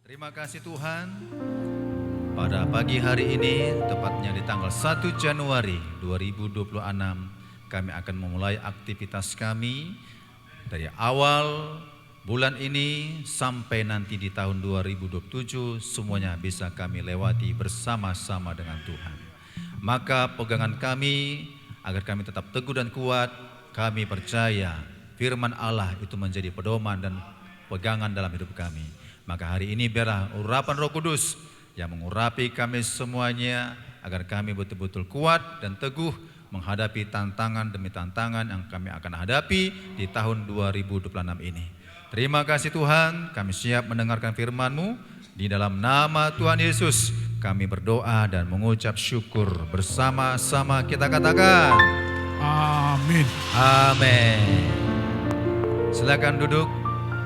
Terima kasih Tuhan, pada pagi hari ini, tepatnya di tanggal 1 Januari 2026, kami akan memulai aktivitas kami dari awal bulan ini sampai nanti di tahun 2027, semuanya bisa kami lewati bersama-sama dengan Tuhan. Maka pegangan kami, agar kami tetap teguh dan kuat, kami percaya firman Allah itu menjadi pedoman dan pegangan dalam hidup kami. Maka hari ini biarlah urapan Roh Kudus yang mengurapi kami semuanya, agar kami betul-betul kuat dan teguh menghadapi tantangan demi tantangan yang kami akan hadapi di tahun 2026 ini. Terima kasih Tuhan, kami siap mendengarkan firman-Mu. Di dalam nama Tuhan Yesus kami berdoa dan mengucap syukur bersama-sama, kita katakan Amin. amin. Silakan duduk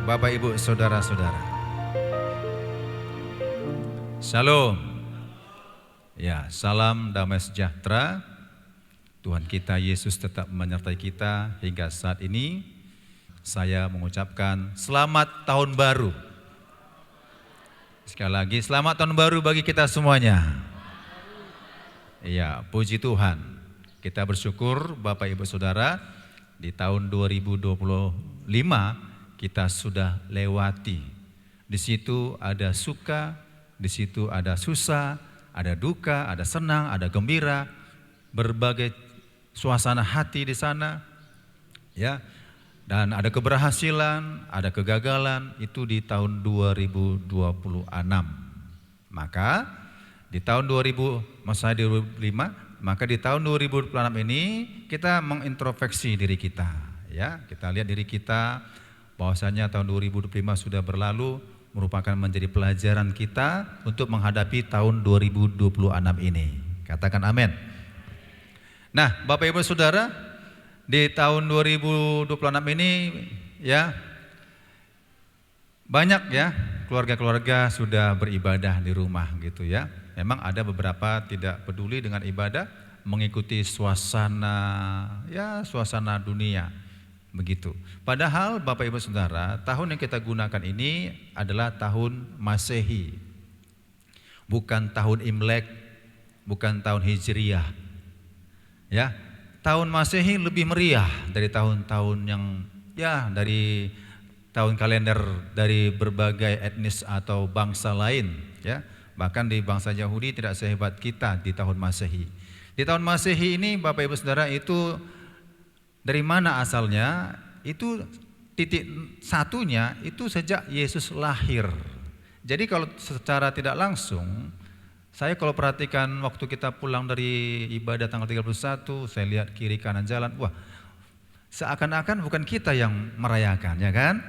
Bapak Ibu Saudara-saudara. Shalom. Ya, salam damai sejahtera. Tuhan kita Yesus tetap menyertai kita hingga saat ini. Saya mengucapkan selamat tahun baru. Sekali lagi selamat tahun baru bagi kita semuanya. Iya, puji Tuhan. Kita bersyukur Bapak Ibu Saudara, di tahun 2025 kita sudah lewati. Di situ ada suka, di situ ada susah, ada duka, ada senang, ada gembira, berbagai suasana hati di sana, ya. Dan ada keberhasilan, ada kegagalan, itu di tahun 2026. Maka di tahun 2005, maka di tahun 2026 ini kita mengintrospeksi diri kita, ya. Kita lihat diri kita, bahwasanya tahun 2025 sudah berlalu, merupakan menjadi pelajaran kita untuk menghadapi tahun 2026 ini. Katakan amin. Nah, Bapak Ibu Saudara, di tahun 2026 ini ya banyak ya keluarga-keluarga sudah beribadah di rumah gitu ya. Memang ada beberapa tidak peduli dengan ibadah, mengikuti suasana dunia. Begitu. Padahal Bapak Ibu Saudara, tahun yang kita gunakan ini adalah tahun Masehi. Bukan tahun Imlek, bukan tahun Hijriyah. Ya, tahun Masehi lebih meriah dari tahun-tahun yang dari tahun kalender dari berbagai etnis atau bangsa lain, ya. Bahkan di bangsa Yahudi tidak sehebat kita di tahun Masehi. Di tahun Masehi ini Bapak Ibu Saudara, itu dari mana asalnya? Itu titik satunya itu sejak Yesus lahir. Jadi kalau secara tidak langsung, saya kalau perhatikan waktu kita pulang dari ibadah tanggal 31, saya lihat kiri kanan jalan, wah, seakan-akan bukan kita yang merayakan, ya kan?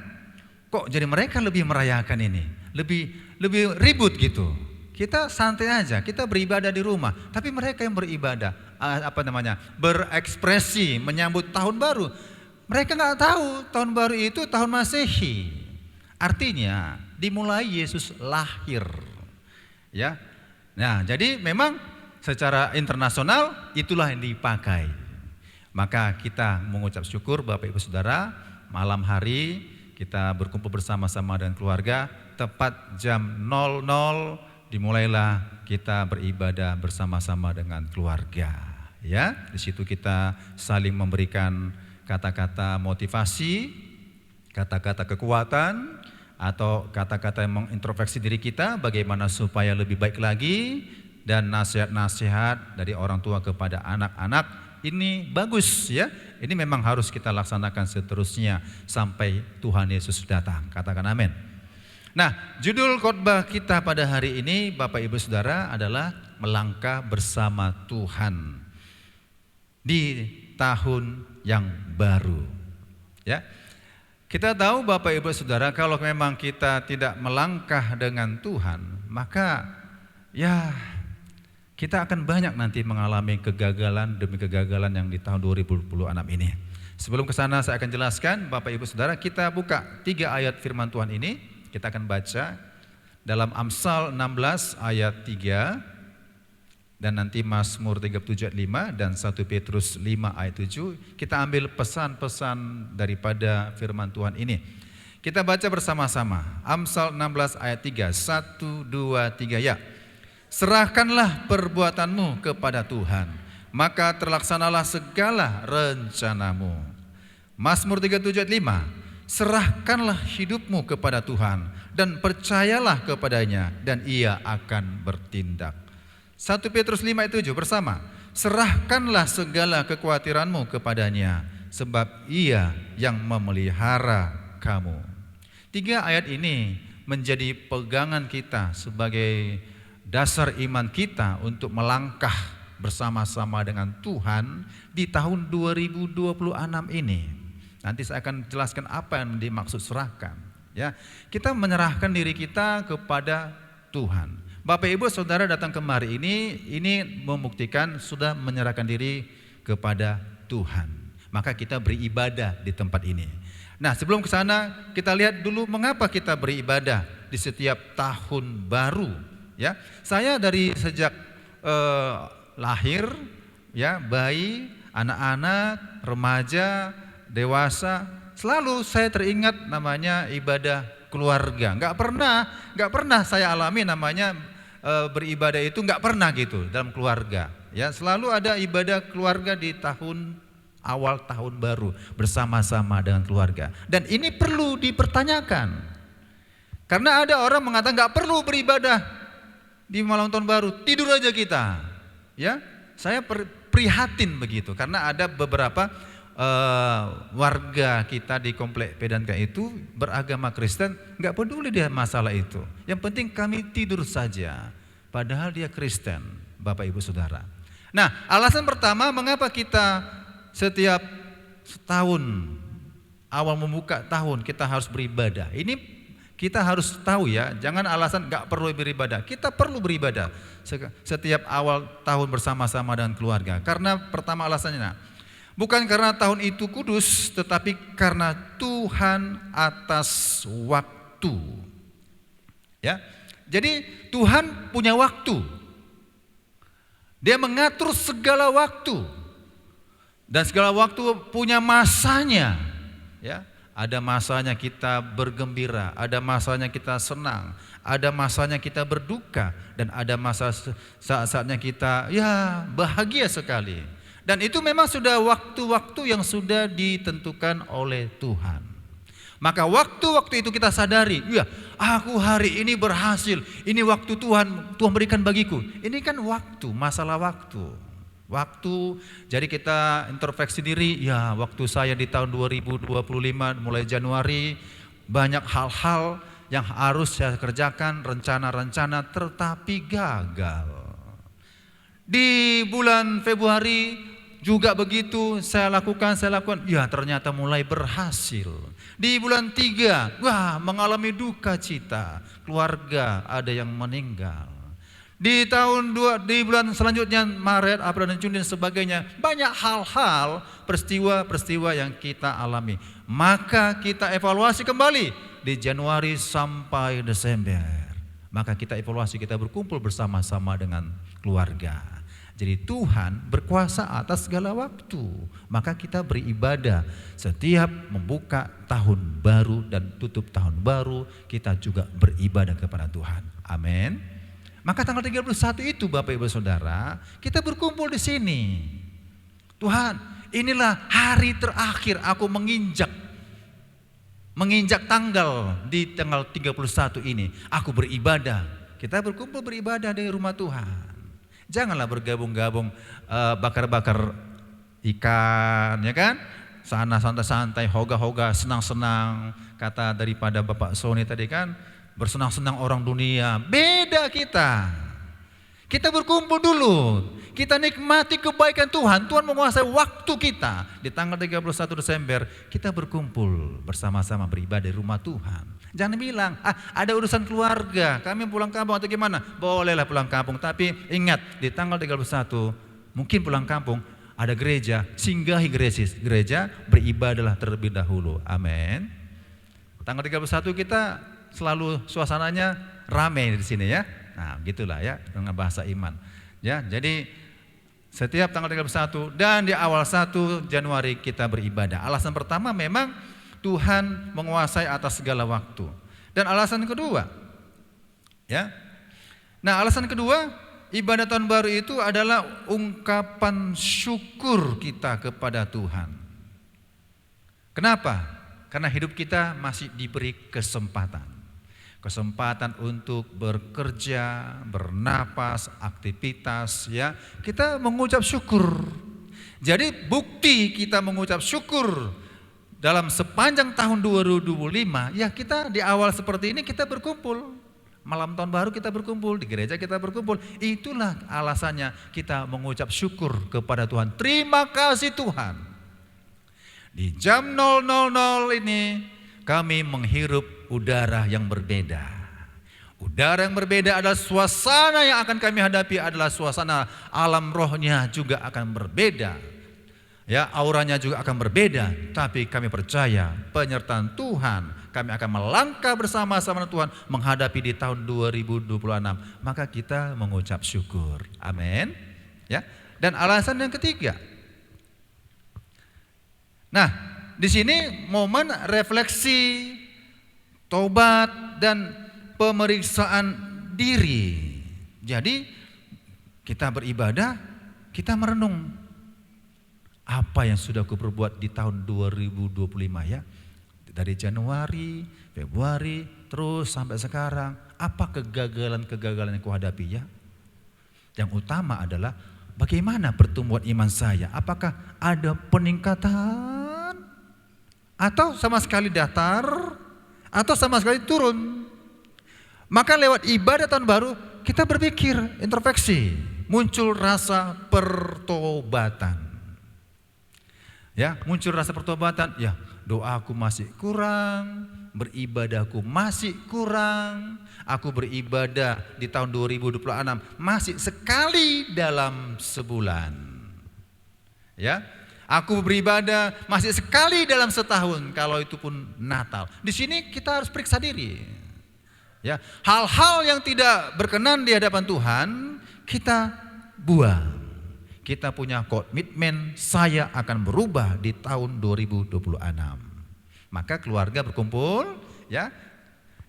Kok jadi mereka lebih merayakan ini? Lebih ribut gitu. Kita santai aja, kita beribadah di rumah, tapi mereka yang beribadah, berekspresi menyambut tahun baru. Mereka nggak tahu tahun baru itu tahun Masehi. Artinya dimulai Yesus lahir, ya. Nah, jadi memang secara internasional itulah yang dipakai. Maka kita mengucap syukur Bapak Ibu Saudara, malam hari kita berkumpul bersama-sama dengan keluarga, tepat jam 00 dimulailah kita beribadah bersama-sama dengan keluarga, ya. Di situ kita saling memberikan kata-kata motivasi, kata-kata kekuatan, atau kata-kata yang mengintrospeksi diri kita bagaimana supaya lebih baik lagi, dan nasihat-nasihat dari orang tua kepada anak-anak. Ini bagus, ya. Ini memang harus kita laksanakan seterusnya sampai Tuhan Yesus datang. Katakan amin. Nah, judul khotbah kita pada hari ini Bapak Ibu Saudara adalah melangkah bersama Tuhan di tahun yang baru, ya. Kita tahu Bapak Ibu Saudara, kalau memang kita tidak melangkah dengan Tuhan, maka ya kita akan banyak nanti mengalami kegagalan demi kegagalan yang di tahun 2026 ini. Sebelum ke sana saya akan jelaskan Bapak Ibu Saudara, kita buka 3 ayat firman Tuhan ini. Kita akan baca dalam Amsal 16 ayat 3, dan nanti Mazmur 37 ayat 5 dan 1 Petrus 5 ayat 7. Kita ambil pesan-pesan daripada firman Tuhan ini. Kita baca bersama-sama. Amsal 16 ayat 3. 1, 2, 3 ya. Serahkanlah perbuatanmu kepada Tuhan, maka terlaksanalah segala rencanamu. Mazmur 37 ayat 5. Serahkanlah hidupmu kepada Tuhan dan percayalah kepadanya dan Ia akan bertindak. 1 Petrus 5 ayat 7 bersama. Serahkanlah segala kekhawatiranmu kepadanya, sebab Ia yang memelihara kamu. 3 ayat ini menjadi pegangan kita sebagai dasar iman kita untuk melangkah bersama-sama dengan Tuhan di tahun 2026 ini. Nanti saya akan jelaskan apa yang dimaksud serahkan. Ya, kita menyerahkan diri kita kepada Tuhan. Bapak Ibu Saudara datang kemari ini membuktikan sudah menyerahkan diri kepada Tuhan. Maka kita beribadah di tempat ini. Nah, sebelum ke sana kita lihat dulu mengapa kita beribadah di setiap tahun baru. Ya, saya dari sejak lahir, ya, bayi, anak-anak, remaja, dewasa, selalu saya teringat namanya ibadah keluarga. Nggak pernah saya alami namanya beribadah itu nggak pernah gitu dalam keluarga. Ya, selalu ada ibadah keluarga di awal tahun baru bersama-sama dengan keluarga. Dan ini perlu dipertanyakan. Karena ada orang mengatakan nggak perlu beribadah di malam tahun baru, tidur aja kita. Ya, saya prihatin begitu karena ada beberapa warga kita di komplek Pedanka itu beragama Kristen, nggak peduli dia masalah itu. Yang penting kami tidur saja, padahal dia Kristen, Bapak Ibu Saudara. Nah, alasan pertama mengapa kita setiap setahun awal membuka tahun kita harus beribadah. Ini kita harus tahu ya, jangan alasan nggak perlu beribadah. Kita perlu beribadah setiap awal tahun bersama-sama dengan keluarga. Karena pertama alasannya, bukan karena tahun itu kudus, tetapi karena Tuhan atas waktu. Ya, jadi Tuhan punya waktu. Dia mengatur segala waktu. Dan segala waktu punya masanya, ya. Ada masanya kita bergembira, ada masanya kita senang, ada masanya kita berduka, dan ada masa saat-saatnya kita ya bahagia sekali. Dan itu memang sudah waktu-waktu yang sudah ditentukan oleh Tuhan. Maka waktu-waktu itu kita sadari, ya aku hari ini berhasil, ini waktu Tuhan berikan bagiku. Ini kan waktu, masalah waktu. Jadi kita introspeksi diri, ya waktu saya di tahun 2025 mulai Januari banyak hal-hal yang harus saya kerjakan, rencana-rencana tetapi gagal. Di bulan Februari juga begitu, saya lakukan, ya ternyata mulai berhasil. Di bulan 3, wah mengalami duka cita, keluarga ada yang meninggal. Di bulan selanjutnya Maret, April dan Juni dan sebagainya, banyak hal-hal, peristiwa-peristiwa yang kita alami. Maka kita evaluasi kembali di Januari sampai Desember. Maka kita evaluasi, kita berkumpul bersama-sama dengan keluarga. Jadi Tuhan berkuasa atas segala waktu. Maka kita beribadah setiap membuka tahun baru dan tutup tahun baru, kita juga beribadah kepada Tuhan. Amin. Maka tanggal 31 itu Bapak Ibu Saudara, kita berkumpul di sini. Tuhan, inilah hari terakhir aku menginjak tanggal di tanggal 31 ini. Aku beribadah. Kita berkumpul beribadah di rumah Tuhan. Janganlah bergabung-gabung bakar-bakar ikan, ya kan? Sana santai-santai, hoga-hoga, senang-senang. Kata daripada Bapak Sony tadi kan, bersenang-senang orang dunia. Beda kita. Kita berkumpul dulu. Kita nikmati kebaikan Tuhan. Tuhan menguasai waktu kita. Di tanggal 31 Desember kita berkumpul bersama-sama beribadah di rumah Tuhan. Jangan bilang, ada urusan keluarga, kami pulang kampung atau gimana. Bolehlah pulang kampung, tapi ingat di tanggal 31 mungkin pulang kampung, ada gereja, singgahi gereja, beribadahlah terlebih dahulu. Amin. Tanggal 31 kita selalu suasananya ramai di sini ya. Nah, gitulah ya dengan bahasa iman. Ya, jadi setiap tanggal 31 dan di awal 1 Januari kita beribadah. Alasan pertama memang Tuhan menguasai atas segala waktu. Dan alasan kedua, ya. Nah, alasan kedua, ibadah tahun baru itu adalah ungkapan syukur kita kepada Tuhan. Kenapa? Karena hidup kita masih diberi kesempatan. Kesempatan untuk bekerja, bernapas, aktivitas, ya. Kita mengucap syukur. Jadi bukti kita mengucap syukur dalam sepanjang tahun 2025, ya kita di awal seperti ini kita berkumpul. Malam tahun baru kita berkumpul, di gereja kita berkumpul. Itulah alasannya kita mengucap syukur kepada Tuhan. Terima kasih Tuhan. Di jam 00.00 ini kami menghirup udara yang berbeda. Udara yang berbeda adalah suasana yang akan kami hadapi adalah suasana alam rohnya juga akan berbeda. Ya, auranya juga akan berbeda, tapi kami percaya penyertaan Tuhan, kami akan melangkah bersama-sama Tuhan menghadapi di tahun 2026. Maka kita mengucap syukur. Amin. Ya. Dan alasan yang ketiga. Nah, di sini momen refleksi, tobat dan pemeriksaan diri. Jadi kita beribadah, kita merenung. Apa yang sudah aku perbuat di tahun 2025 ya. Dari Januari, Februari, terus sampai sekarang. Apa kegagalan-kegagalan yang aku hadapi ya. Yang utama adalah bagaimana pertumbuhan iman saya. Apakah ada peningkatan? Atau sama sekali datar? Atau sama sekali turun? Maka lewat ibadah tahun baru kita berpikir, introspeksi. Muncul rasa pertobatan. Ya, muncul rasa pertobatan, ya doaku masih kurang, beribadahku masih kurang, aku beribadah di tahun 2026 masih sekali dalam sebulan. Ya, aku beribadah masih sekali dalam setahun, kalau itu pun Natal. Di sini kita harus periksa diri. Ya, hal-hal yang tidak berkenan di hadapan Tuhan kita buang. Kita punya komitmen saya akan berubah di tahun 2026. Maka keluarga berkumpul, ya.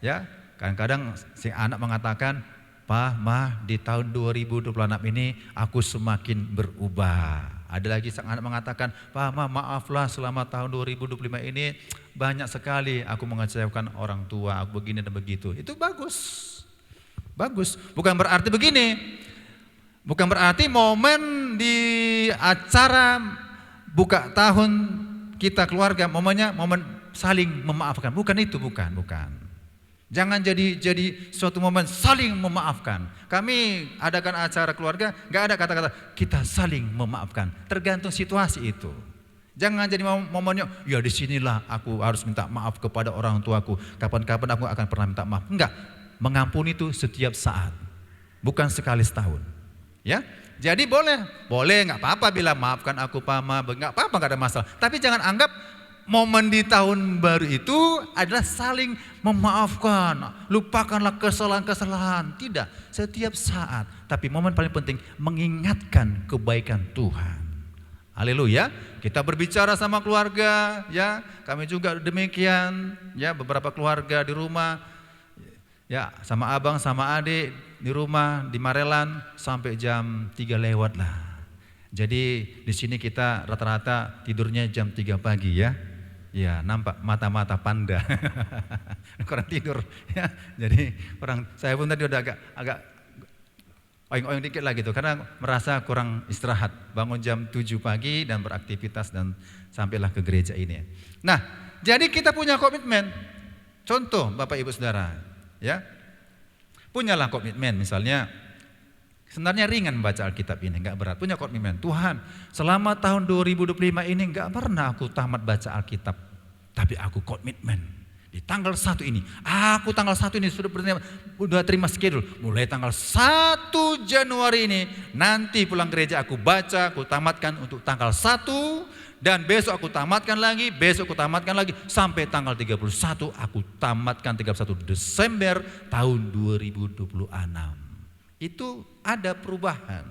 Ya, kadang-kadang si anak mengatakan, "Pak, Ma, di tahun 2026 ini aku semakin berubah." Ada lagi sang anak mengatakan, "Pak, Ma, maaflah selama tahun 2025 ini banyak sekali aku mengecewakan orang tua, aku begini dan begitu." Itu bagus. Bagus. Bukan berarti begini. Bukan berarti momen di acara buka tahun kita keluarga, momennya momen saling memaafkan. Bukan itu, bukan. Jangan jadi suatu momen saling memaafkan. Kami adakan acara keluarga, nggak ada kata-kata kita saling memaafkan. Tergantung situasi itu. Jangan jadi momennya, ya disinilah aku harus minta maaf kepada orang tuaku. Kapan-kapan aku akan pernah minta maaf. Enggak, mengampuni itu setiap saat, bukan sekali setahun. Ya, jadi boleh nggak apa-apa bilang maafkan aku Pama, nggak apa-apa, nggak ada masalah. Tapi jangan anggap momen di tahun baru itu adalah saling memaafkan, lupakanlah kesalahan-kesalahan. Tidak, setiap saat. Tapi momen paling penting mengingatkan kebaikan Tuhan. Haleluya. Kita berbicara sama keluarga, ya. Kami juga demikian, ya. Beberapa keluarga di rumah, ya, sama abang, sama adik di rumah di Marelan sampai jam 3 lewat lah. Jadi di sini kita rata-rata tidurnya jam 3 pagi ya. Ya, nampak mata-mata panda. Kurang tidur ya. Jadi saya pun tadi udah agak oyong-oyong dikit lah gitu karena merasa kurang istirahat. Bangun jam 7 pagi dan beraktivitas dan sampailah ke gereja ini. Nah, jadi kita punya komitmen. Contoh Bapak Ibu Saudara, ya. Punyalah komitmen, misalnya sebenarnya ringan baca Alkitab ini, enggak berat. Punya komitmen, Tuhan selama tahun 2025 ini enggak pernah aku tamat baca Alkitab, tapi aku komitmen di tanggal 1 ini, aku tanggal 1 ini sudah terima schedule, mulai tanggal 1 Januari ini nanti pulang gereja aku baca, aku tamatkan untuk tanggal 1. Dan besok aku tamatkan lagi, sampai tanggal 31 aku tamatkan 31 Desember tahun 2026. Itu ada perubahan.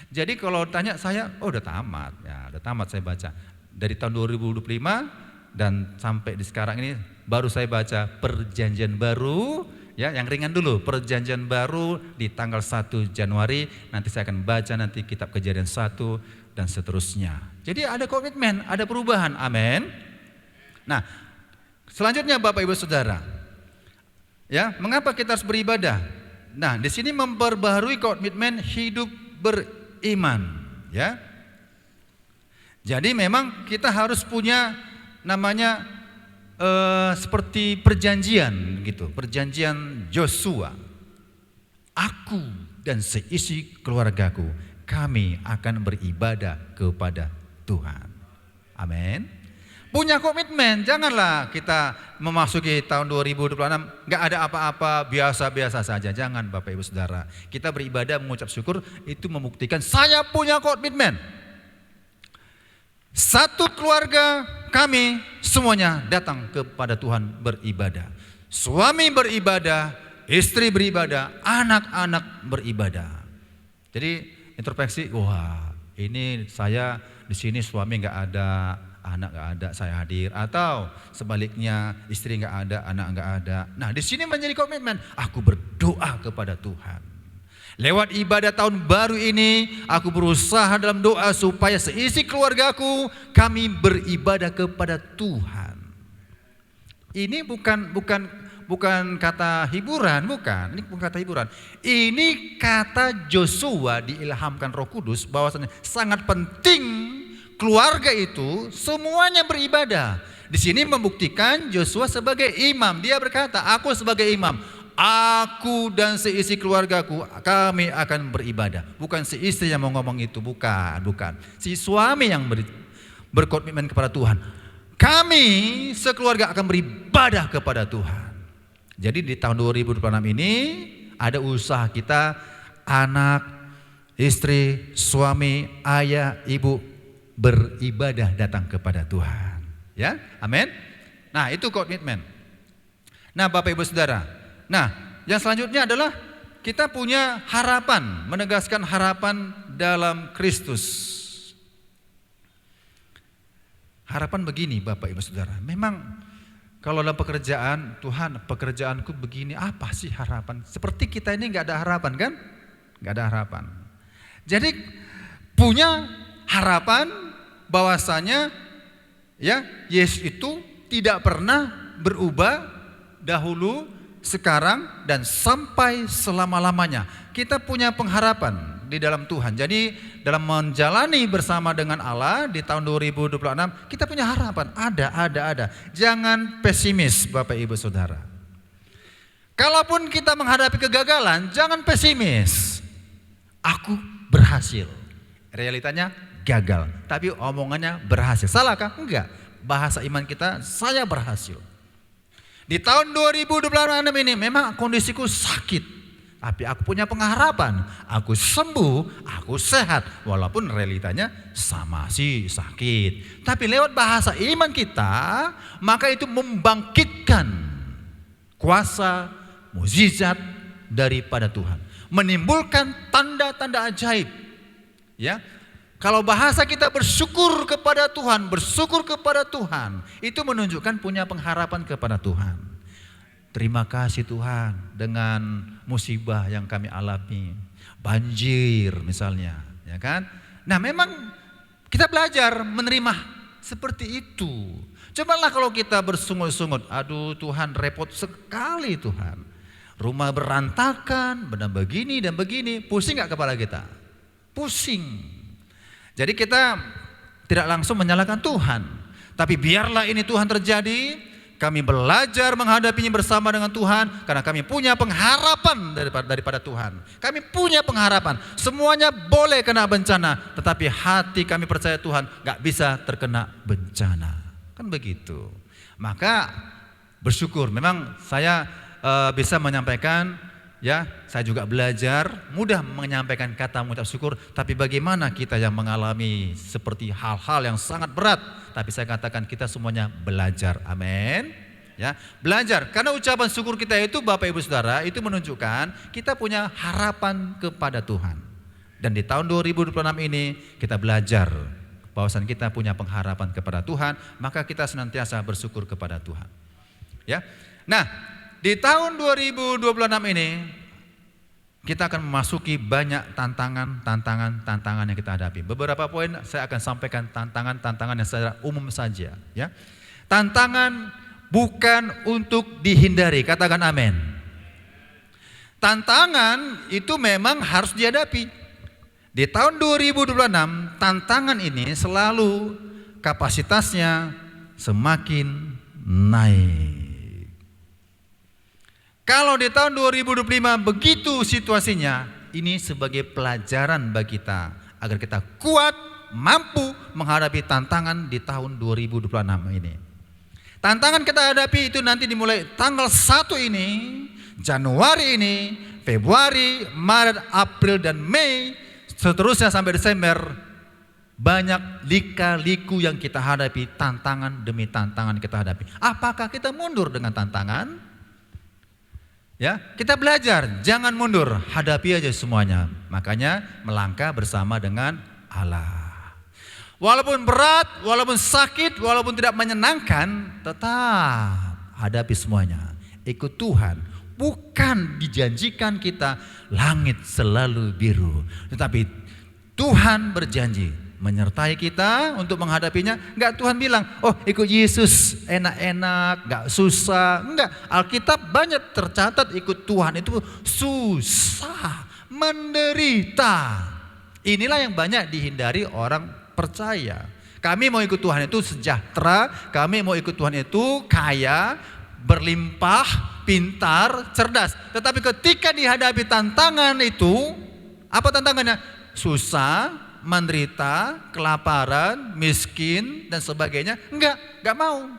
Jadi kalau tanya saya, oh udah tamat, ya udah tamat saya baca. Dari tahun 2025 dan sampai di sekarang ini baru saya baca Perjanjian Baru, ya, yang ringan dulu, Perjanjian Baru di tanggal 1 Januari, nanti saya akan baca nanti kitab Kejadian 1 dan seterusnya. Jadi ada komitmen, ada perubahan, amin. Nah, selanjutnya Bapak Ibu Saudara, ya, mengapa kita harus beribadah? Nah, di sini memperbaharui komitmen hidup beriman, ya. Jadi memang kita harus punya namanya seperti perjanjian gitu, perjanjian Joshua. Aku dan seisi keluargaku, kami akan beribadah kepada Tuhan. Amin. Punya komitmen, janganlah kita memasuki tahun 2026 nggak ada apa-apa, biasa-biasa saja. Jangan Bapak Ibu Saudara. Kita beribadah mengucap syukur itu membuktikan saya punya komitmen. Satu keluarga kami semuanya datang kepada Tuhan beribadah. Suami beribadah, istri beribadah, anak-anak beribadah. Jadi introspeksi, wah ini saya di sini suami nggak ada, anak nggak ada, saya hadir. Atau sebaliknya istri nggak ada, anak nggak ada. Nah di sini menjadi komitmen, aku berdoa kepada Tuhan. Lewat ibadah tahun baru ini, aku berusaha dalam doa supaya seisi keluargaku, kami beribadah kepada Tuhan. Ini bukan kata hiburan, bukan. Ini bukan kata hiburan. Ini kata Joshua diilhamkan Roh Kudus bahwasanya sangat penting keluarga itu semuanya beribadah. Di sini membuktikan Joshua sebagai imam. Dia berkata, aku sebagai imam, aku dan seisi keluargaku, kami akan beribadah. Bukan si istri yang mau ngomong itu, bukan. Si suami yang berkomitmen kepada Tuhan. Kami sekeluarga akan beribadah kepada Tuhan. Jadi di tahun 2026 ini ada usaha kita, anak, istri, suami, ayah, ibu beribadah datang kepada Tuhan. Ya, amin. Nah itu komitmen. Nah Bapak Ibu Saudara, nah, yang selanjutnya adalah kita punya harapan, menegaskan harapan dalam Kristus. Harapan begini Bapak Ibu Saudara, memang kalau dalam pekerjaan, Tuhan pekerjaanku begini, apa sih harapan? Seperti kita ini nggak ada harapan kan? Nggak ada harapan. Jadi punya harapan bahwasanya ya Yesus itu tidak pernah berubah dahulu, sekarang dan sampai selama-lamanya. Kita punya pengharapan di dalam Tuhan. Jadi dalam menjalani bersama dengan Allah di tahun 2026 kita punya harapan. Ada. Jangan pesimis Bapak Ibu Saudara. Kalaupun kita menghadapi kegagalan, jangan pesimis. Aku berhasil. Realitanya gagal, tapi omongannya berhasil. Salahkah? Enggak. Bahasa iman kita, saya berhasil. Di tahun 2026 ini memang kondisiku sakit, tapi aku punya pengharapan. Aku sembuh, aku sehat, walaupun realitanya sama sih sakit. Tapi lewat bahasa iman kita, maka itu membangkitkan kuasa, mukjizat daripada Tuhan, menimbulkan tanda-tanda ajaib. Ya, kalau bahasa kita bersyukur kepada Tuhan, itu menunjukkan punya pengharapan kepada Tuhan. Terima kasih Tuhan dengan musibah yang kami alami, banjir misalnya, ya kan? Nah, memang kita belajar menerima seperti itu. Cobalah kalau kita bersungut-sungut, aduh Tuhan repot sekali Tuhan. Rumah berantakan, benar begini dan begini, pusing nggak kepala kita? Pusing. Jadi kita tidak langsung menyalahkan Tuhan, tapi biarlah ini Tuhan terjadi, kami belajar menghadapinya bersama dengan Tuhan, karena kami punya pengharapan daripada Tuhan. Kami punya pengharapan, semuanya boleh kena bencana, tetapi hati kami percaya Tuhan gak bisa terkena bencana. Kan begitu. Maka bersyukur, memang saya bisa menyampaikan, ya, saya juga belajar mudah menyampaikan kata mengucap syukur, tapi bagaimana kita yang mengalami seperti hal-hal yang sangat berat, tapi saya katakan kita semuanya belajar, amin. Ya, belajar, karena ucapan syukur kita itu Bapak Ibu Saudara itu menunjukkan kita punya harapan kepada Tuhan. Dan di tahun 2026 ini kita belajar bahwasan kita punya pengharapan kepada Tuhan, maka kita senantiasa bersyukur kepada Tuhan. Ya. Nah, di tahun 2026 ini kita akan memasuki banyak tantangan yang kita hadapi. Beberapa poin saya akan sampaikan tantangan yang secara umum saja, ya. Tantangan bukan untuk dihindari, katakan amin. Tantangan itu memang harus dihadapi. Di tahun 2026 tantangan ini selalu kapasitasnya semakin naik. Kalau di tahun 2025 begitu situasinya, ini sebagai pelajaran bagi kita agar kita kuat, mampu menghadapi tantangan di tahun 2026 ini. Tantangan kita hadapi itu nanti dimulai tanggal 1 ini, Januari ini, Februari, Maret, April dan Mei, seterusnya sampai Desember. Banyak lika-liku yang kita hadapi, tantangan demi tantangan kita hadapi. Apakah kita mundur dengan tantangan? Ya, kita belajar, jangan mundur, hadapi aja semuanya. Makanya melangkah bersama dengan Allah. Walaupun berat, walaupun sakit, walaupun tidak menyenangkan, tetap hadapi semuanya. Ikut Tuhan. Bukan dijanjikan kita langit selalu biru, tetapi Tuhan berjanji menyertai kita untuk menghadapinya. Enggak, Tuhan bilang, oh ikut Yesus enak-enak, enggak susah. Enggak, Alkitab banyak tercatat ikut Tuhan itu susah, menderita. Inilah yang banyak dihindari orang percaya. Kami mau ikut Tuhan itu sejahtera, kami mau ikut Tuhan itu kaya, berlimpah, pintar, cerdas. Tetapi ketika dihadapi tantangan itu, apa tantangannya? Susah, menderita, kelaparan, miskin dan sebagainya. Enggak mau.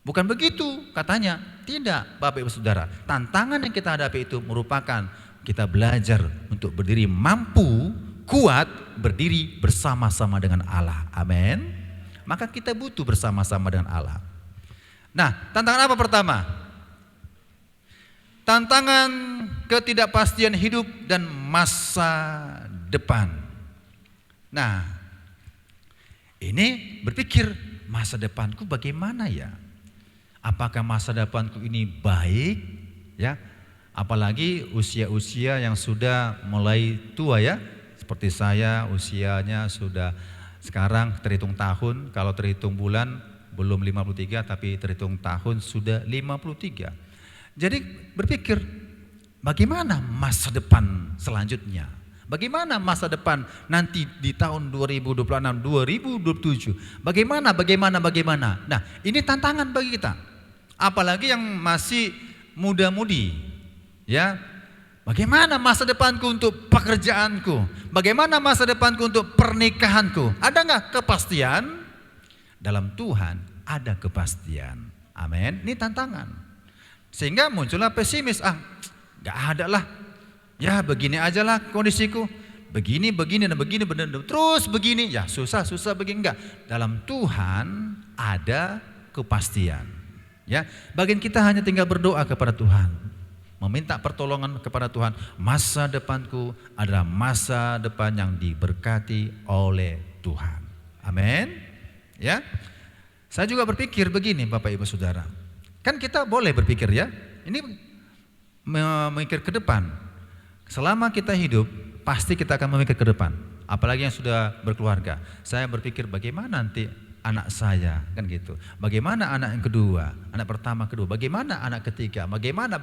Bukan begitu katanya. Tidak, Bapak Ibu Saudara. Tantangan yang kita hadapi itu merupakan kita belajar untuk berdiri mampu, kuat, berdiri bersama-sama dengan Allah. Amin. Maka kita butuh bersama-sama dengan Allah. Nah, tantangan apa pertama? Tantangan ketidakpastian hidup dan masa depan. Nah, ini berpikir masa depanku bagaimana ya? Apakah masa depanku ini baik? Ya, apalagi usia-usia yang sudah mulai tua ya, seperti saya usianya sudah sekarang terhitung tahun, kalau terhitung bulan belum 53 tapi terhitung tahun sudah 53. Jadi berpikir bagaimana masa depan selanjutnya? Bagaimana masa depan nanti di tahun 2026, 2027? Bagaimana? Nah, ini tantangan bagi kita. Apalagi yang masih muda-mudi. Ya. Bagaimana masa depanku untuk pekerjaanku? Bagaimana masa depanku untuk pernikahanku? Ada enggak kepastian? Dalam Tuhan ada kepastian. Amin. Ini tantangan. Sehingga muncullah pesimis. Enggak ada lah. Ya begini aja lah kondisiku, begini dan begini, terus begini, ya susah begini. Enggak, dalam Tuhan ada kepastian. Ya, bagian kita hanya tinggal berdoa kepada Tuhan, meminta pertolongan kepada Tuhan. Masa depanku adalah masa depan yang diberkati oleh Tuhan. Amin. Ya, saya juga berpikir begini Bapak Ibu Saudara, kan kita boleh berpikir ya, ini memikir ke depan. Selama kita hidup, pasti kita akan memikir ke depan. Apalagi yang sudah berkeluarga. Saya berpikir bagaimana nanti anak saya, kan gitu. Bagaimana anak yang kedua, anak pertama, kedua. Bagaimana anak ketiga, bagaimana.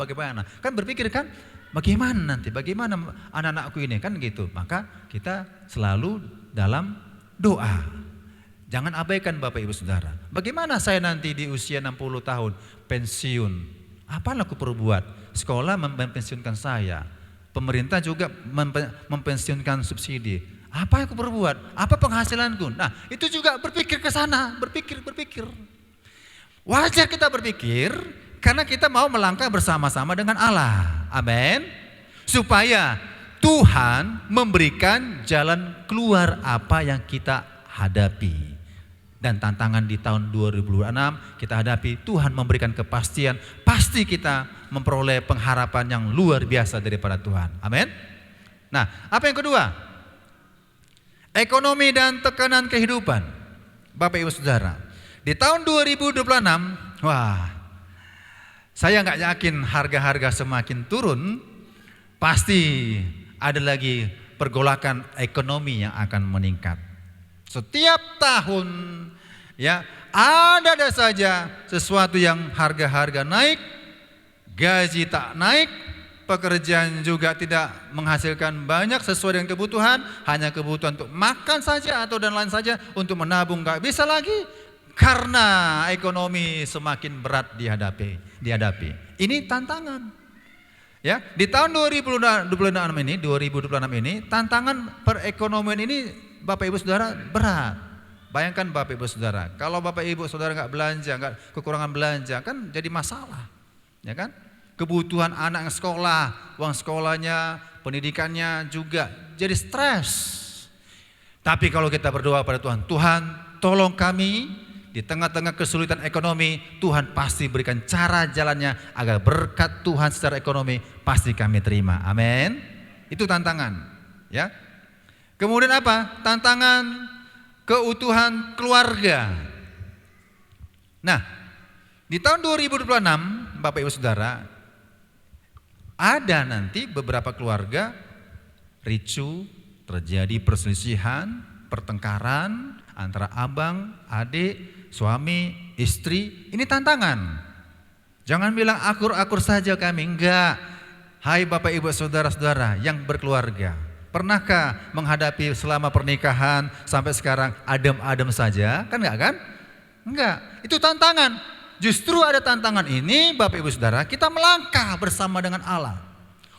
Kan berpikir kan, bagaimana nanti, bagaimana anak-anakku ini, kan gitu. Maka kita selalu dalam doa. Jangan abaikan Bapak Ibu Saudara. Bagaimana saya nanti di usia 60 tahun, pensiun. Apa yang aku perbuat? Sekolah mempensiunkan saya. Pemerintah juga mempensiunkan subsidi. Apa yang aku perbuat? Apa penghasilanku? Nah, itu juga berpikir ke sana, berpikir. Wajar kita berpikir karena kita mau melangkah bersama-sama dengan Allah. Amin. Supaya Tuhan memberikan jalan keluar apa yang kita hadapi. Dan tantangan di tahun 2026 kita hadapi, Tuhan memberikan kepastian, pasti kita memperoleh pengharapan yang luar biasa daripada Tuhan. Amin. Nah, apa yang kedua? ekonomi dan tekanan kehidupan. Bapak Ibu Saudara, di tahun 2026, wah, saya nggak yakin harga-harga semakin turun, pasti ada lagi pergolakan ekonomi yang akan meningkat. Setiap tahun ya ada saja sesuatu yang harga-harga naik, gaji tak naik, pekerjaan juga tidak menghasilkan banyak sesuai dengan kebutuhan, hanya kebutuhan untuk makan saja atau dan lain saja, untuk menabung nggak bisa lagi karena ekonomi semakin berat dihadapi. Ini tantangan. Ya, di tahun 2026 ini tantangan perekonomian ini Bapak Ibu Saudara berat. Bayangkan Bapak Ibu Saudara, kalau Bapak Ibu Saudara nggak belanja, nggak kekurangan belanja, kan jadi masalah, ya kan? Kebutuhan anak yang sekolah, uang sekolahnya, pendidikannya juga jadi stres. Tapi kalau kita berdoa pada Tuhan, Tuhan tolong kami di tengah-tengah kesulitan ekonomi, Tuhan pasti berikan cara jalannya agar berkat Tuhan secara ekonomi pasti kami terima. Amin. Itu tantangan, ya. Kemudian apa? Tantangan keutuhan keluarga. Nah, di tahun 2026, Bapak Ibu Saudara, ada nanti beberapa keluarga ricu, terjadi perselisihan, pertengkaran antara abang, adik, suami, istri. Ini tantangan. Jangan bilang akur-akur saja kami, enggak. Hai Bapak Ibu Saudara-saudara yang berkeluarga, pernahkah menghadapi selama pernikahan sampai sekarang adem-adem saja? Kan enggak kan? Enggak, itu tantangan. Justru ada tantangan ini Bapak Ibu Saudara, kita melangkah bersama dengan Allah.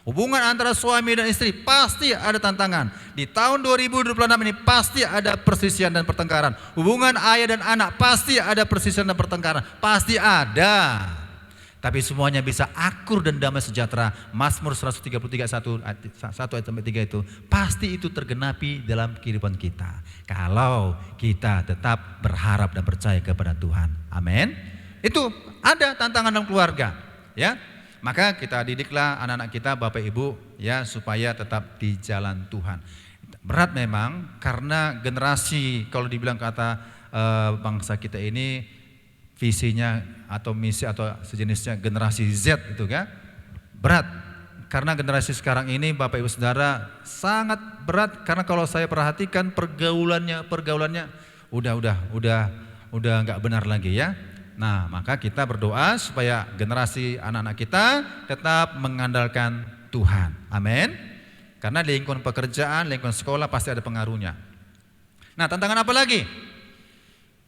Hubungan antara suami dan istri pasti ada tantangan. Di tahun 2026 ini pasti ada perselisihan dan pertengkaran. Hubungan ayah dan anak pasti ada perselisihan dan pertengkaran. Pasti ada. Tapi semuanya bisa akur dan damai sejahtera. Mazmur 133 1 ayat 3 itu pasti itu tergenapi dalam kehidupan kita. Kalau kita tetap berharap dan percaya kepada Tuhan. Amin. Itu ada tantangan dalam keluarga, ya. Maka kita didiklah anak-anak kita, Bapak Ibu, ya, supaya tetap di jalan Tuhan. Berat memang karena generasi, kalau dibilang kata bangsa kita ini visinya atau misi atau sejenisnya generasi Z itu kan berat. Karena generasi sekarang ini Bapak Ibu Saudara sangat berat, karena kalau saya perhatikan pergaulannya udah nggak benar lagi, ya. Nah, maka kita berdoa supaya generasi anak-anak kita tetap mengandalkan Tuhan. Amin. Karena lingkungan pekerjaan, lingkungan sekolah pasti ada pengaruhnya. Nah, tantangan apa lagi?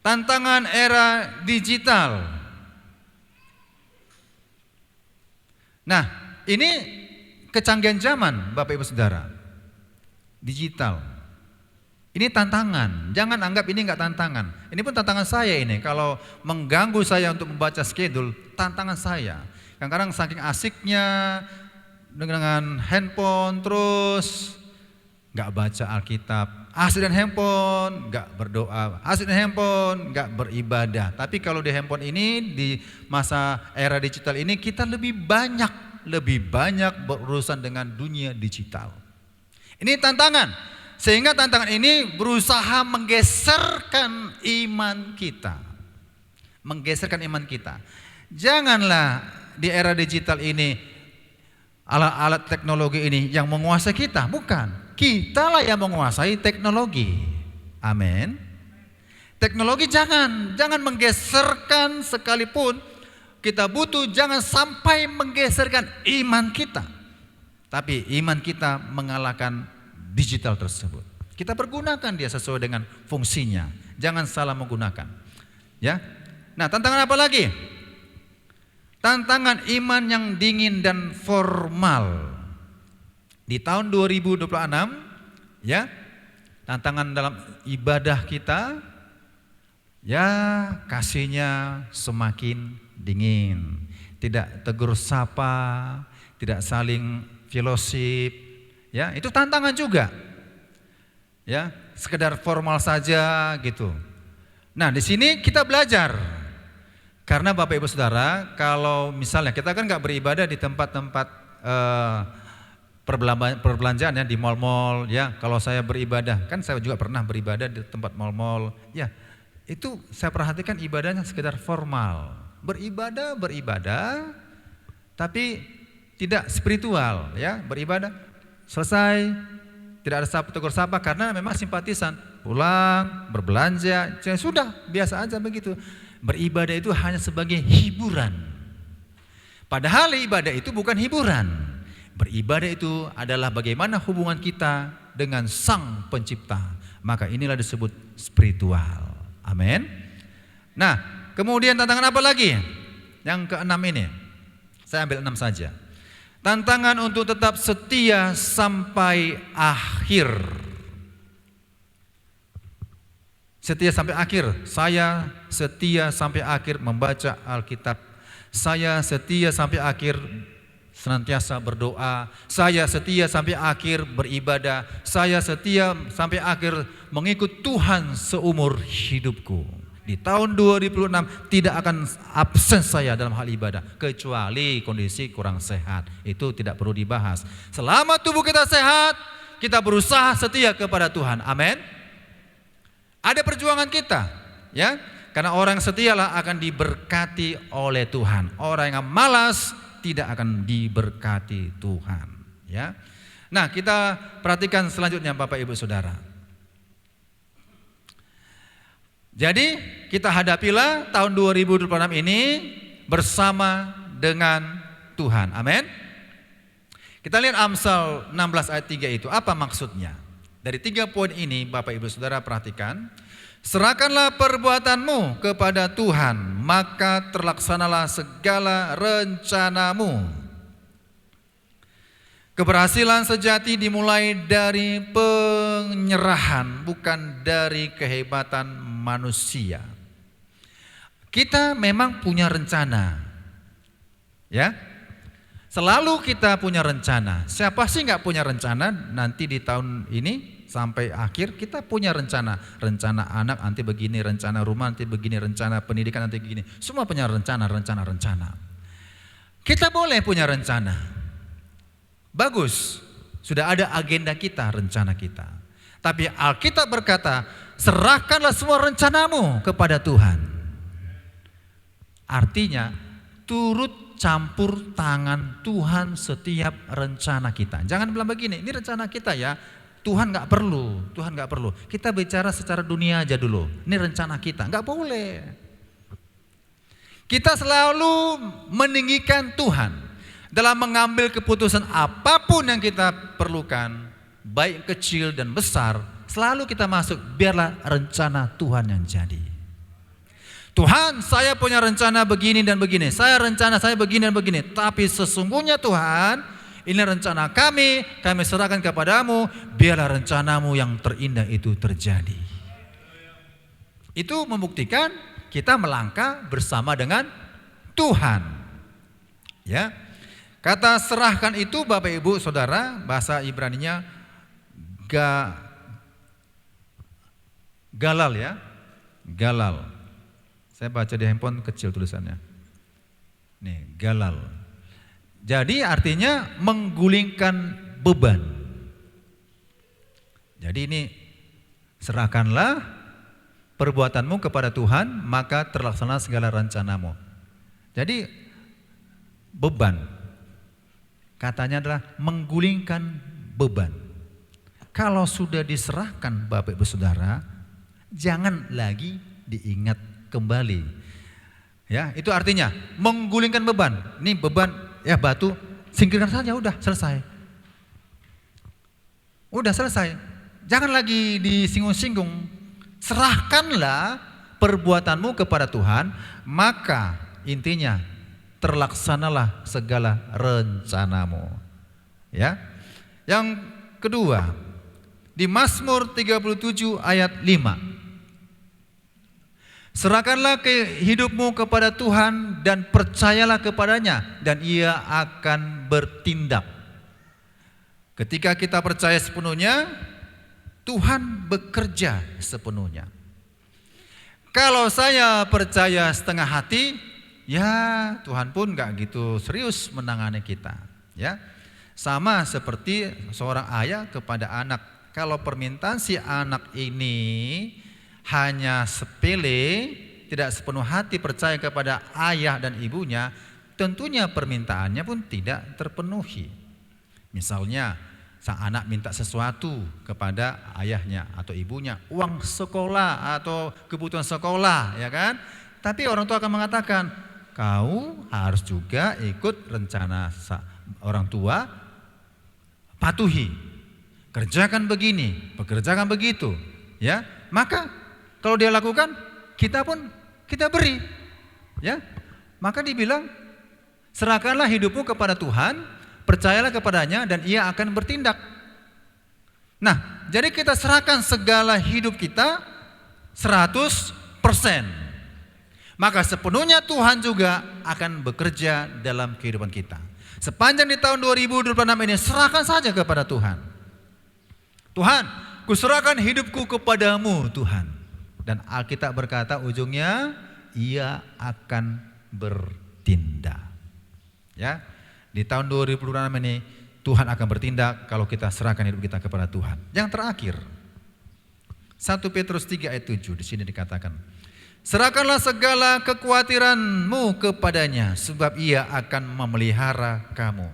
Tantangan era digital. Nah, ini kecanggihan zaman Bapak Ibu Saudara. Digital. Ini tantangan, jangan anggap ini enggak tantangan. Ini pun tantangan saya ini. Kalau mengganggu saya untuk membaca schedule, tantangan saya. Kadang-kadang saking asiknya dengan handphone terus enggak baca Alkitab. Asik dan handphone enggak berdoa, asik dan handphone enggak beribadah. Tapi kalau di handphone ini, di masa era digital ini, kita lebih banyak berurusan dengan dunia digital. Ini tantangan. Sehingga tantangan ini berusaha menggeserkan iman kita. Menggeserkan iman kita. Janganlah di era digital ini alat-alat teknologi ini yang menguasai kita. Bukan. Kitalah yang menguasai teknologi. Amin. Teknologi jangan menggeserkan sekalipun kita butuh, jangan sampai menggeserkan iman kita. Tapi iman kita mengalahkan digital tersebut. Kita pergunakan dia sesuai dengan fungsinya. Jangan salah menggunakan. Ya. Nah, tantangan apa lagi? Tantangan iman yang dingin dan formal. Di tahun 2026, ya, tantangan dalam ibadah kita, ya, kasihnya semakin dingin. Tidak tegur sapa, tidak saling fellowship. Ya, itu tantangan juga. Ya, sekedar formal saja gitu. Nah, di sini kita belajar. Karena Bapak Ibu Saudara, kalau misalnya kita kan nggak beribadah di tempat-tempat perbelanjaan ya di mal-mal ya. Kalau saya beribadah, kan saya juga pernah beribadah di tempat mal-mal ya. Itu saya perhatikan ibadahnya sekedar formal. Beribadah, tapi tidak spiritual ya. Beribadah, selesai, tidak ada tegur sapa karena memang simpatisan. Pulang, berbelanja, ya sudah, biasa aja begitu. Beribadah itu hanya sebagai hiburan. Padahal ibadah itu bukan hiburan. Beribadah itu adalah bagaimana hubungan kita dengan Sang Pencipta. Maka inilah disebut spiritual. Amin. Nah, kemudian tantangan apa lagi? Yang keenam ini. Saya ambil 6 saja. Tantangan untuk tetap setia sampai akhir. Setia sampai akhir. Saya setia sampai akhir membaca Alkitab. Saya setia sampai akhir senantiasa berdoa. Saya setia sampai akhir beribadah. Saya setia sampai akhir mengikut Tuhan seumur hidupku. Di tahun 2006 tidak akan absen saya dalam hal ibadah. Kecuali kondisi kurang sehat. Itu tidak perlu dibahas. Selama tubuh kita sehat, kita berusaha setia kepada Tuhan. Amin. Ada perjuangan kita, ya. Karena orang setialah akan diberkati oleh Tuhan. Orang yang malas tidak akan diberkati Tuhan, ya. Nah, kita perhatikan selanjutnya Bapak Ibu Saudara. Jadi, kita hadapilah tahun 2026 ini bersama dengan Tuhan. Amin. Kita lihat Amsal 16 ayat 3 itu, apa maksudnya? Dari 3 poin ini Bapak Ibu Saudara perhatikan. Serahkanlah perbuatanmu kepada Tuhan, maka terlaksanalah segala rencanamu. Keberhasilan sejati dimulai dari penyerahan, bukan dari kehebatan manusia. Kita memang punya rencana, ya. Selalu kita punya rencana. Siapa sih nggak punya rencana? Nanti di tahun ini sampai akhir kita punya rencana. Rencana anak nanti begini, rencana rumah nanti begini, rencana pendidikan nanti begini. Semua punya rencana. Kita boleh punya rencana. Bagus. Sudah ada agenda kita, rencana kita. Tapi Alkitab berkata, serahkanlah semua rencanamu kepada Tuhan. Artinya, turut campur tangan Tuhan setiap rencana kita. Jangan bilang begini, ini rencana kita ya, Tuhan nggak perlu. Kita bicara secara dunia aja dulu. Ini rencana kita, nggak boleh. Kita selalu meninggikan Tuhan dalam mengambil keputusan apapun yang kita perlukan, baik kecil dan besar. Selalu kita masuk, biarlah rencana Tuhan yang jadi. Tuhan, saya punya rencana begini dan begini. Saya rencana saya begini dan begini. Tapi sesungguhnya Tuhan, ini rencana kami serahkan kepadamu. Biarlah rencanamu yang terindah itu terjadi. Itu membuktikan kita melangkah bersama dengan Tuhan. Ya, kata serahkan itu Bapak Ibu Saudara, bahasa Ibraninya galal ya, galal. Saya baca di handphone kecil tulisannya. Nih, galal. Jadi artinya menggulingkan beban. Jadi ini serahkanlah perbuatanmu kepada Tuhan, maka terlaksana segala rencanamu. Jadi beban. Katanya adalah menggulingkan beban. Kalau sudah diserahkan Bapak Ibu Saudara, jangan lagi diingat kembali. Ya, itu artinya menggulingkan beban. Ini beban ya, batu singkirkan saja, udah selesai. Udah selesai. Jangan lagi disinggung-singgung. Serahkanlah perbuatanmu kepada Tuhan, maka intinya terlaksanalah segala rencanamu. Ya. Yang kedua, di Mazmur 37 ayat 5. Serahkanlah hidupmu kepada Tuhan dan percayalah kepadanya dan Ia akan bertindak. Ketika kita percaya sepenuhnya, Tuhan bekerja sepenuhnya. Kalau saya percaya setengah hati, ya Tuhan pun gak gitu serius menangani kita. Ya, Sama seperti seorang ayah kepada anak. Kalau permintaan si anak ini hanya sepele, tidak sepenuh hati percaya kepada ayah dan ibunya, tentunya permintaannya pun tidak terpenuhi. Misalnya sang anak minta sesuatu kepada ayahnya atau ibunya, uang sekolah atau kebutuhan sekolah, ya kan? Tapi orang tua akan mengatakan, kau harus juga ikut rencana orang tua, patuhi, kerjakan begini, pekerjakan begitu, ya. Maka kalau dia lakukan, kita pun kita beri, ya. Maka dibilang, serahkanlah hidupmu kepada Tuhan, percayalah kepadanya dan ia akan bertindak. Nah, jadi kita serahkan segala hidup kita 100%. Maka sepenuhnya Tuhan juga akan bekerja dalam kehidupan kita. Sepanjang di tahun 2026 ini serahkan saja kepada Tuhan. Tuhan, kuserahkan hidupku kepadamu Tuhan. Dan Alkitab berkata ujungnya ia akan bertindak. Ya, di tahun 2026 ini Tuhan akan bertindak kalau kita serahkan hidup kita kepada Tuhan. Yang terakhir, 1 Petrus 3 ayat 7 di sini dikatakan, serahkanlah segala kekhawatiranmu kepadanya, sebab ia akan memelihara kamu.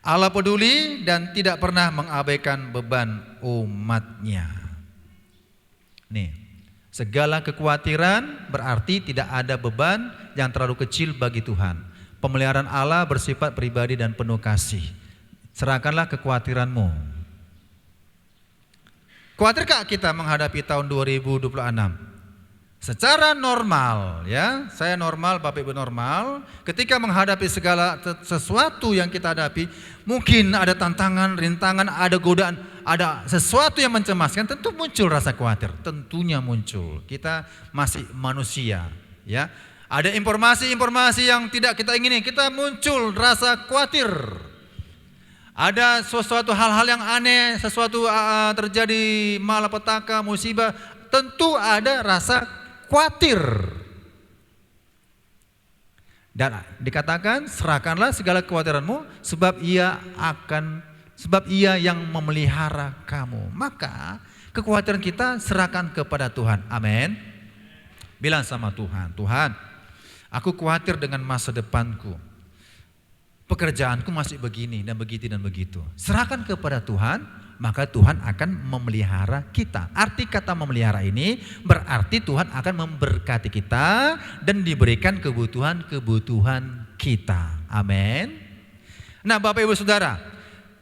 Allah peduli dan tidak pernah mengabaikan beban umatnya. Nih, segala kekhawatiran berarti tidak ada beban yang terlalu kecil bagi Tuhan. Pemeliharaan Allah bersifat pribadi dan penuh kasih. Serahkanlah kekhawatiranmu. Khawatirkah kita menghadapi tahun 2026? Secara normal, ya, saya normal, Bapak Ibu normal, ketika menghadapi segala sesuatu yang kita hadapi, mungkin ada tantangan, rintangan, ada godaan, ada sesuatu yang mencemaskan, tentu muncul rasa khawatir, tentunya muncul. Kita masih manusia, ya. Ada informasi-informasi yang tidak kita ingini, kita muncul rasa khawatir. Ada sesuatu hal-hal yang aneh, sesuatu terjadi malapetaka, musibah, tentu ada rasa khawatir. Dan dikatakan serahkanlah segala kekhawatiranmu sebab ia yang memelihara kamu. Maka kekhawatiran kita serahkan kepada Tuhan. Amin. Bilang sama Tuhan, Tuhan, aku khawatir dengan masa depanku. Pekerjaanku masih begini dan begitu dan begitu. Serahkan kepada Tuhan, maka Tuhan akan memelihara kita. Arti kata memelihara ini berarti Tuhan akan memberkati kita dan diberikan kebutuhan-kebutuhan kita. Amin. Nah, Bapak Ibu Saudara,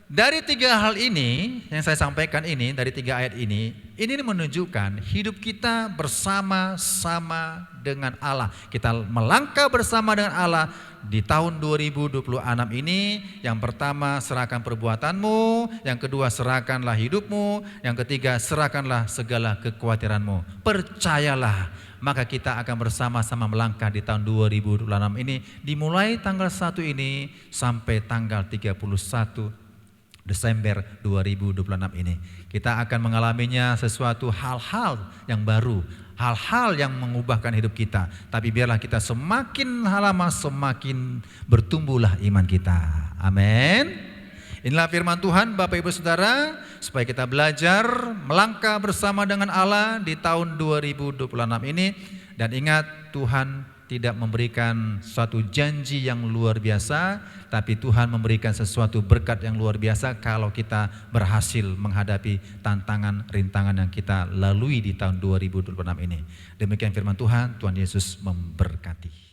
dari 3 hal ini yang saya sampaikan ini, dari 3 ayat ini menunjukkan hidup kita bersama-sama dengan Allah. Kita melangkah bersama dengan Allah di tahun 2026 ini. Yang pertama, serahkan perbuatanmu. Yang kedua, serahkanlah hidupmu. Yang ketiga, serahkanlah segala kekhawatiranmu. Percayalah, maka kita akan bersama-sama melangkah di tahun 2026 ini, dimulai tanggal 1 ini sampai tanggal 31 Desember 2026 ini. Kita akan mengalaminya sesuatu hal-hal yang baru, hal-hal yang mengubahkan hidup kita. Tapi biarlah kita semakin lama semakin bertumbuhlah iman kita. Amin. Inilah firman Tuhan Bapak Ibu Saudara, supaya kita belajar melangkah bersama dengan Allah di tahun 2026 ini. Dan ingat, Tuhan tidak memberikan suatu janji yang luar biasa, tapi Tuhan memberikan sesuatu berkat yang luar biasa kalau kita berhasil menghadapi tantangan, rintangan yang kita lalui di tahun 2026 ini. Demikian firman Tuhan, Tuhan Yesus memberkati.